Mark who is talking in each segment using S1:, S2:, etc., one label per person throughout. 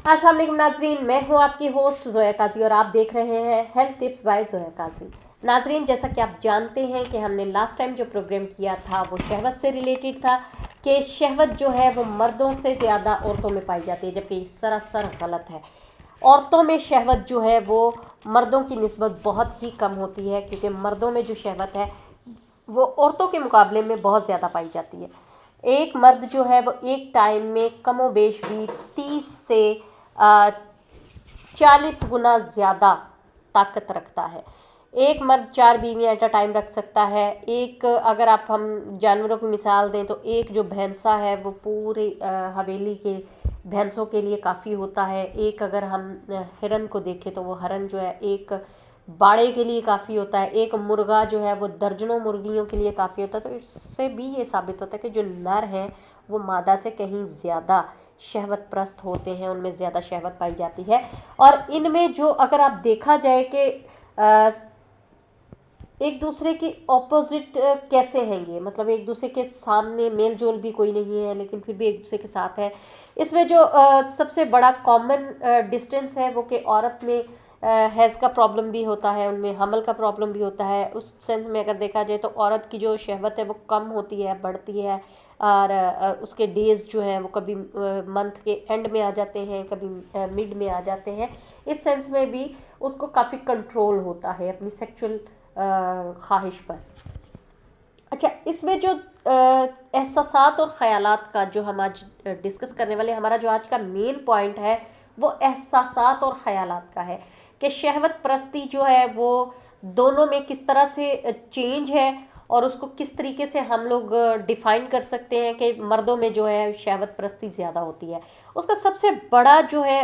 S1: अस्सलाम वालेकुम नाजरीन, मैं हूं आपकी होस्ट जोया काजी और आप देख रहे हैं हेल्थ टिप्स बाय जोया काजी। नाजरीन, जैसा कि आप जानते हैं कि हमने लास्ट टाइम जो प्रोग्राम किया था वो शहवत से रिलेटेड था कि शहवत जो है वो मर्दों से ज़्यादा औरतों में पाई जाती है, जबकि ये सरासर गलत है। औरतों में शहवत जो है वो मर्दों की निस्बत बहुत ही कम होती है, क्योंकि मर्दों में जो शहवत है वो औरतों के मुकाबले में बहुत ज़्यादा पाई जाती है। एक मर्द जो है वो एक टाइम में कमोबेश भी 30 से 40 गुना ज़्यादा ताकत रखता है। एक मर्द 4 बीवी एट अ टाइम रख सकता है। एक अगर आप हम जानवरों की मिसाल दें तो एक जो भैंसा है वो पूरी हवेली के भैंसों के लिए काफ़ी होता है। एक अगर हम हिरन को देखें तो वो हरन जो है एक बाड़े के लिए काफ़ी होता है। एक मुर्गा जो है वो दर्जनों मुर्गियों के लिए काफ़ी होता है। तो इससे भी ये साबित होता है कि जो नर हैं वो मादा से कहीं ज़्यादा शहवत प्रस्त होते हैं, उनमें ज़्यादा शहवत पाई जाती है। और इनमें जो अगर आप देखा जाए कि एक दूसरे की ऑपोजिट कैसे हैं ये, मतलब एक दूसरे के सामने मेल जोल भी कोई नहीं है लेकिन फिर भी एक दूसरे के साथ है। इसमें जो सबसे बड़ा कॉमन डिस्टेंस है वो कि औरत में हैज़ का प्रॉब्लम भी होता है, उनमें हमल का प्रॉब्लम भी होता है। उस सेंस में अगर देखा जाए तो औरत की जो शहवत है वो कम होती है, बढ़ती है। और उसके डेज़ जो हैं वो कभी मंथ के एंड में आ जाते हैं, कभी मिड में आ जाते हैं। इस सेंस में भी उसको काफ़ी कंट्रोल होता है अपनी सेक्सुअल ख्वाहिश पर। अच्छा, इसमें जो एहसासात और ख़यालात का जो हम आज डिस्कस करने वाले, हमारा जो आज का मेन पॉइंट है वो एहसासात और ख़यालात का है कि शहवत प्रस्ती जो है वो दोनों में किस तरह से चेंज है और उसको किस तरीके से हम लोग डिफ़ाइन कर सकते हैं कि मर्दों में जो है शहवत प्रस्ती ज़्यादा होती है। उसका सबसे बड़ा जो है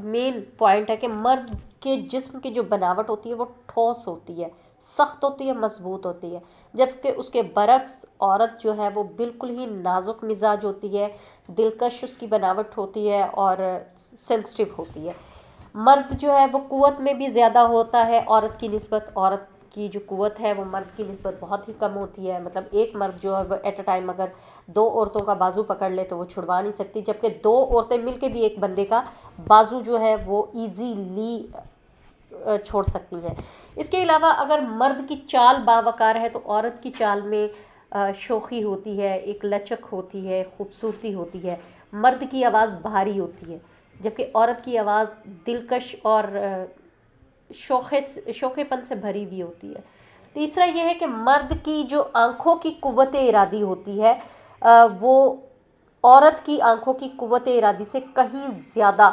S1: मेन पॉइंट है कि मर्द के जिस्म की जो बनावट होती है वो ठोस होती है, सख्त होती है, मजबूत होती है। जबकि उसके बरक्स औरत जो है वो बिल्कुल ही नाजुक मिजाज होती है, दिलकश उसकी बनावट होती है और सेंसिटिव होती है। मर्द जो है वो कुव्वत में भी ज़्यादा होता है औरत की निस्बत। औरत की जो कुव्वत है वो मर्द की निस्बत बहुत ही कम होती है। मतलब एक मर्द जो है वो एट अ टाइम अगर 2 औरतों का बाजू पकड़ ले तो वो छुड़वा नहीं सकती, जबकि 2 औरतें मिलके भी एक बंदे का बाजू जो है वो ईजीली छोड़ सकती हैं। इसके अलावा अगर मर्द की चाल बावकार है तो औरत की चाल में शोखी होती है, एक लचक होती है, खूबसूरती होती है। मर्द की आवाज़ भारी होती है, जबकि औरत की आवाज़ दिलकश और शोखेपन से भरी हुई होती है। तीसरा यह है कि मर्द की जो आंखों की कुव्वत इरादी होती है वो औरत की आंखों की कुव्वत इरादी से कहीं ज़्यादा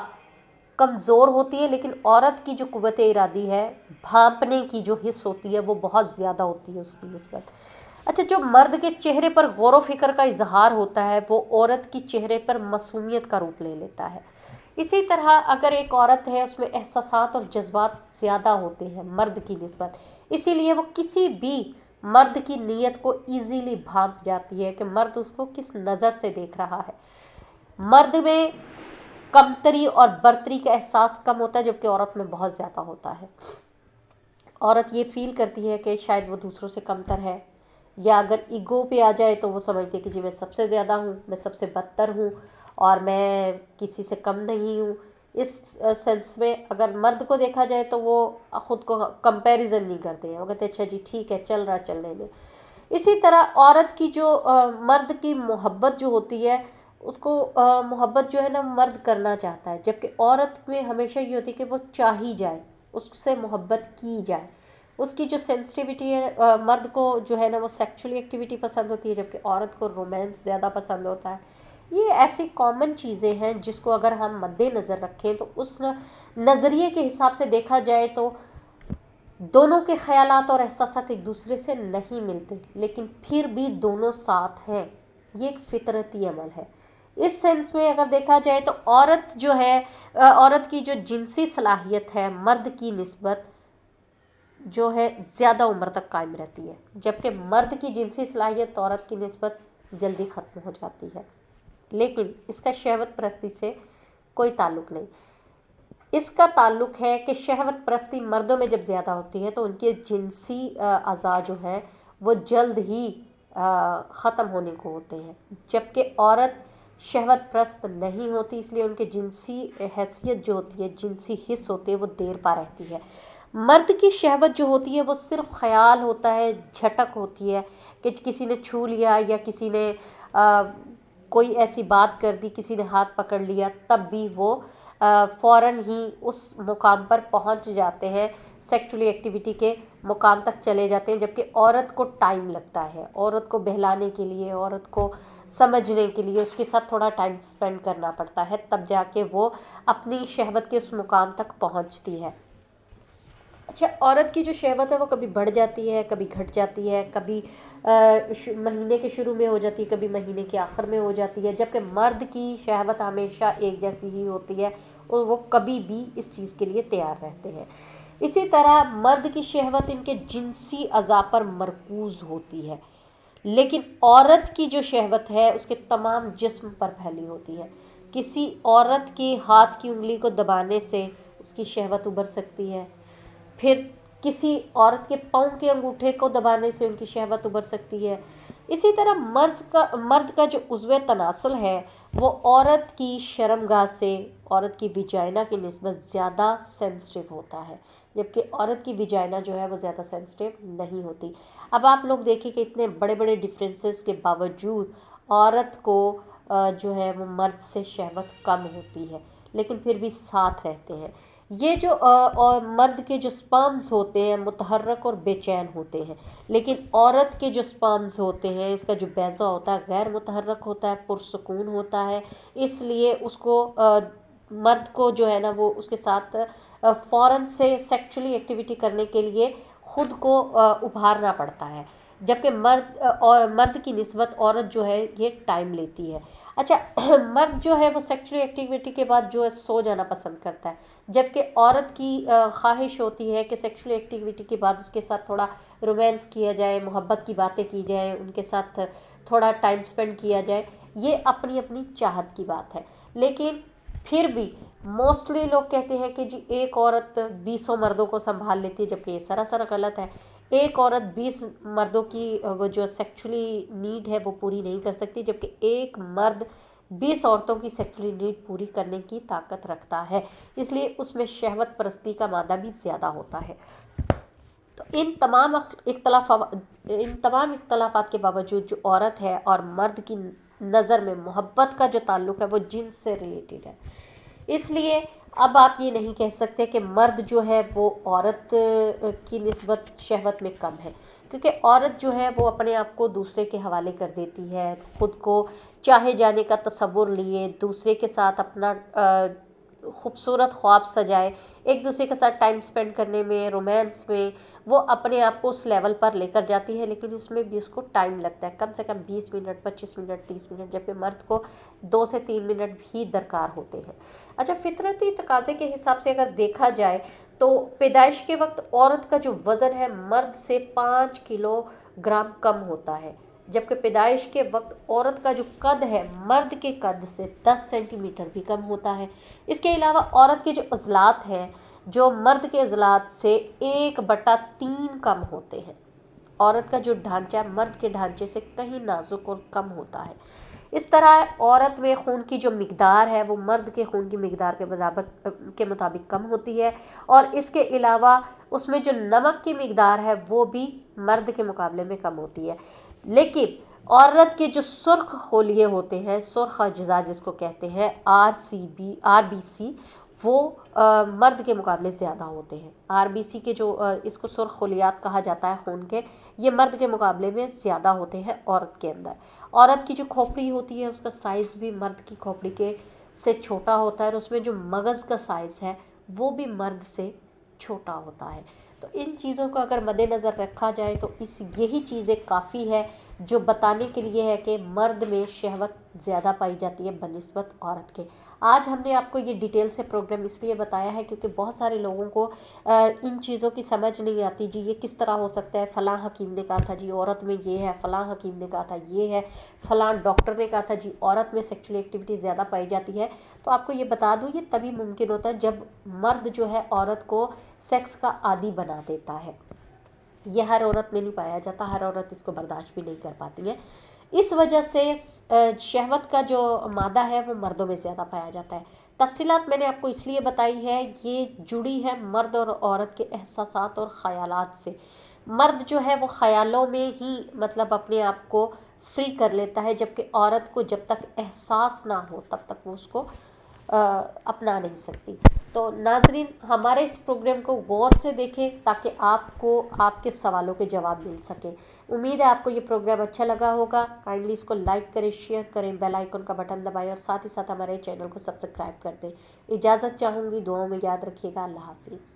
S1: कमज़ोर होती है, लेकिन औरत की जो कुव्वत इरादी है, भांपने की जो हिस्स होती है वो बहुत ज़्यादा होती है उसकी निस्बत। अच्छा, जो मर्द के चेहरे पर गौर फिक्र का इजहार होता है वो औरत की चेहरे पर मासूमियत का रूप ले लेता है। इसी तरह अगर एक औरत है उसमें एहसासात और जज्बात ज़्यादा होते हैं मर्द की निस्बत, इसीलिए वो किसी भी मर्द की नीयत को ईजीली भांप जाती है कि मर्द उसको किस नज़र से देख रहा है। मर्द में कमतरी और बर्तरी का एहसास कम होता है, जबकि औरत में बहुत ज़्यादा होता है। औरत ये फील करती है कि शायद वो दूसरों से कमतर है, या अगर ईगो पे आ जाए तो वो समझती है कि जी मैं सबसे ज़्यादा हूँ, मैं सबसे बदतर हूँ और मैं किसी से कम नहीं हूँ। इस सेंस में अगर मर्द को देखा जाए तो वो ख़ुद को कंपैरिजन नहीं करते हैं, वो कहते हैं अच्छा जी ठीक है, चल रहा चलने दें। इसी तरह औरत की जो मर्द की मोहब्बत जो होती है उसको मोहब्बत जो है ना मर्द करना चाहता है, जबकि औरत में हमेशा ये होती है कि वो चाही जाए, उससे मोहब्बत की जाए। उसकी जो सेंसिटिविटी है, मर्द को जो है ना वो सेक्सुअल एक्टिविटी पसंद होती है, जबकि औरत को रोमांस ज़्यादा पसंद होता है। ये ऐसी कॉमन चीज़ें हैं जिसको अगर हम मद्देनज़र रखें तो उस नज़रिए के हिसाब से देखा जाए तो दोनों के ख्यालात और एहसासात एक दूसरे से नहीं मिलते, लेकिन फिर भी दोनों साथ हैं। ये एक फितरती अमल है। इस सेंस में अगर देखा जाए तो औरत जो है, औरत की जो जिनसी सलाहियत है मर्द की निस्बत जो है ज़्यादा उम्र तक कायम रहती है, जबकि मर्द की जिनसी सलाहियत औरत की निस्बत जल्दी ख़त्म हो जाती है। लेकिन इसका शहवत परस्ती से कोई ताल्लुक़ नहीं। इसका ताल्लुक़ है कि शहवत परस्ती मर्दों में जब ज़्यादा होती है तो उनके जिनसी अज़ा जो हैं वो जल्द ही ख़त्म होने को होते हैं, जबकि औरत शहवत प्रस्त नहीं होती, इसलिए उनके जिनसी हैसियत जो होती है, जिनसी हिस्स होती है, वो देर पा रहती है। मर्द की शहवत जो होती है वो सिर्फ ख्याल होता है, झटक होती है कि किसी ने छू लिया या किसी ने आ, कोई ऐसी बात कर दी, किसी ने हाथ पकड़ लिया, तब भी वो फ़ौरन ही उस मुकाम पर पहुंच जाते हैं, सेक्सुअली एक्टिविटी के मुकाम तक चले जाते हैं। जबकि औरत को टाइम लगता है, औरत को बहलाने के लिए, औरत को समझने के लिए उसके साथ थोड़ा टाइम स्पेंड करना पड़ता है, तब जाके वो अपनी शहवत के उस मुकाम तक पहुंचती है। अच्छा, औरत की जो शहवत है वो कभी बढ़ जाती है, कभी घट जाती है, कभी महीने के शुरू में हो जाती है, कभी महीने के आखिर में हो जाती है। जबकि मर्द की शहवत हमेशा एक जैसी ही होती है और वो कभी भी इस चीज़ के लिए तैयार रहते हैं। इसी तरह मर्द की शहवत इनके जिनसी अज़ा पर मरकूज़ होती है, लेकिन औरत की जो शहवत है उसके तमाम जिस्म पर फैली होती है। किसी औरत के हाथ की उंगली को दबाने से उसकी शहवत उभर सकती है, फिर किसी औरत के पाँव के अंगूठे को दबाने से उनकी शहवत उभर सकती है। इसी तरह मर्द का जो उज़्व तनासुल है वो औरत की शर्मगाह से, औरत की विजाइना की निस्बत ज़्यादा सेंसिटिव होता है, जबकि औरत की विजाइना जो है वो ज़्यादा सेंसिटिव नहीं होती। अब आप लोग देखिए कि इतने बड़े बड़े डिफरेंसेस के बावजूद औरत को जो है वो मर्द से शहवत कम होती है, लेकिन फिर भी साथ रहते हैं। ये जो और मर्द के जो स्पर्म्स होते हैं मुतहर्रक और बेचैन होते हैं, लेकिन औरत के जो स्पर्म्स होते हैं, इसका जो बैज़ा होता है गैर मुतहर्रक होता है, पुरसकून होता है। इसलिए उसको मर्द को जो है ना वो उसके साथ फ़ौरन से सेक्सुअली एक्टिविटी करने के लिए ख़ुद को उभारना पड़ता है। जबकि और मर्द की निस्बत औरत जो है ये टाइम लेती है। अच्छा, मर्द जो है वो सेक्सुअली एक्टिविटी के बाद जो है सो जाना पसंद करता है, जबकि औरत की ख्वाहिश होती है कि सेक्सुअल एक्टिविटी के बाद उसके साथ थोड़ा रोमांस किया जाए, मोहब्बत की बातें की जाए, उनके साथ थोड़ा टाइम स्पेंड किया जाए। ये अपनी अपनी चाहत की बात है। लेकिन फिर भी मोस्टली लोग कहते हैं कि जी एक औरत 20 मर्दों को संभाल लेती है, जबकि ये सरासर गलत है। एक औरत 20 मर्दों की वो जो सेक्सुअली नीड है वो पूरी नहीं कर सकती, जबकि एक मर्द 20 औरतों की सेक्सुअली नीड पूरी करने की ताकत रखता है। इसलिए उसमें शहवत परस्ती का मादा भी ज़्यादा होता है। तो इन तमाम इख्तलाफात के बावजूद जो औरत है और मर्द की नज़र में मोहब्बत का जो ताल्लुक़ है वो जिन्स से रिलेटेड है। इसलिए अब आप ये नहीं कह सकते कि मर्द जो है वो औरत की निस्बत शहवत में कम है, क्योंकि औरत जो है वो अपने आप को दूसरे के हवाले कर देती है, ख़ुद को चाहे जाने का तसव्वुर लिए, दूसरे के साथ अपना खूबसूरत ख्वाब सजाए, एक दूसरे के साथ टाइम स्पेंड करने में, रोमांस में वो अपने आप को उस लेवल पर लेकर जाती है। लेकिन इसमें भी उसको टाइम लगता है, कम से कम 20 मिनट, 25 मिनट, 30 मिनट, जबकि मर्द को 2 से 3 मिनट भी दरकार होते हैं। अच्छा, फितरती तकाज़े के हिसाब से अगर देखा जाए तो पैदाइश के वक्त औरत का जो वज़न है मर्द से 5 किलोग्राम कम होता है, जबकि पैदाइश के वक्त औरत का जो कद है मर्द के कद से 10 सेंटीमीटर भी कम होता है। इसके अलावा औरत के जो अज़लात हैं जो मर्द के अज़लात से 1/3 कम होते हैं। औरत का जो ढांचा मर्द के ढांचे से कहीं नाजुक और कम होता है। इस तरह औरत में खून की जो मिकदार है वो मर्द के खून की मिकदार के बराबर के मुताबिक कम होती है, और इसके अलावा उसमें जो नमक की मिकदार है वो भी मर्द के मुकाबले में कम होती है। लेकिन औरत के जो सुर्ख होलिये होते हैं, सुर्ख अज्जा जिसको कहते हैं, RBC, वो मर्द के मुकाबले ज़्यादा होते हैं। RBC के जो इसको सुर्ख होलियात कहा जाता है खून के, ये मर्द के मुकाबले में ज़्यादा होते हैं औरत के अंदर। औरत की जो खोपड़ी होती है उसका साइज़ भी मर्द की खोपड़ी के से छोटा होता है, और उसमें जो मगज़ का साइज़ है वो भी मर्द से छोटा होता है। तो इन चीज़ों को अगर मद्देनज़र रखा जाए तो यही चीज़ें काफ़ी है जो बताने के लिए है कि मर्द में शहवत ज़्यादा पाई जाती है बनिस्बत औरत के। आज हमने आपको ये डिटेल से प्रोग्राम इसलिए बताया है क्योंकि बहुत सारे लोगों को इन चीज़ों की समझ नहीं आती। जी ये किस तरह हो सकता है, फ़लाँ हकीम ने कहा था जी औरत में ये है, फ़लाँ हकीम ने कहा था ये है, फ़लाँ डॉक्टर ने कहा था जी औरत में सेक्सुअल एक्टिविटी ज़्यादा पाई जाती है। तो आपको ये बता दूँ, ये तभी मुमकिन होता है जब मर्द जो है औरत को सेक्स का आदी बना देता है। यह हर औरत में नहीं पाया जाता, हर औरत इसको बर्दाश्त भी नहीं कर पाती है। इस वजह से शहवत का जो मादा है वो मर्दों में ज़्यादा पाया जाता है। तफसीलात मैंने आपको इसलिए बताई है, ये जुड़ी है मर्द और औरत के एहसासात और ख़यालात से। मर्द जो है वो ख़यालों में ही मतलब अपने आप को फ्री कर लेता है, जबकि औरत को जब तक एहसास ना हो तब तक वो उसको अपना नहीं सकती। तो नाजरीन, हमारे इस प्रोग्राम को गौर से देखें ताकि आपको आपके सवालों के जवाब मिल सके। उम्मीद है आपको ये प्रोग्राम अच्छा लगा होगा। काइंडली इसको लाइक करें, शेयर करें, बेल आइकन का बटन दबाएं और साथ ही साथ हमारे चैनल को सब्सक्राइब कर दें। इजाज़त चाहूँगी, दुआओं में याद रखिएगा। अल्लाह हाफिज़।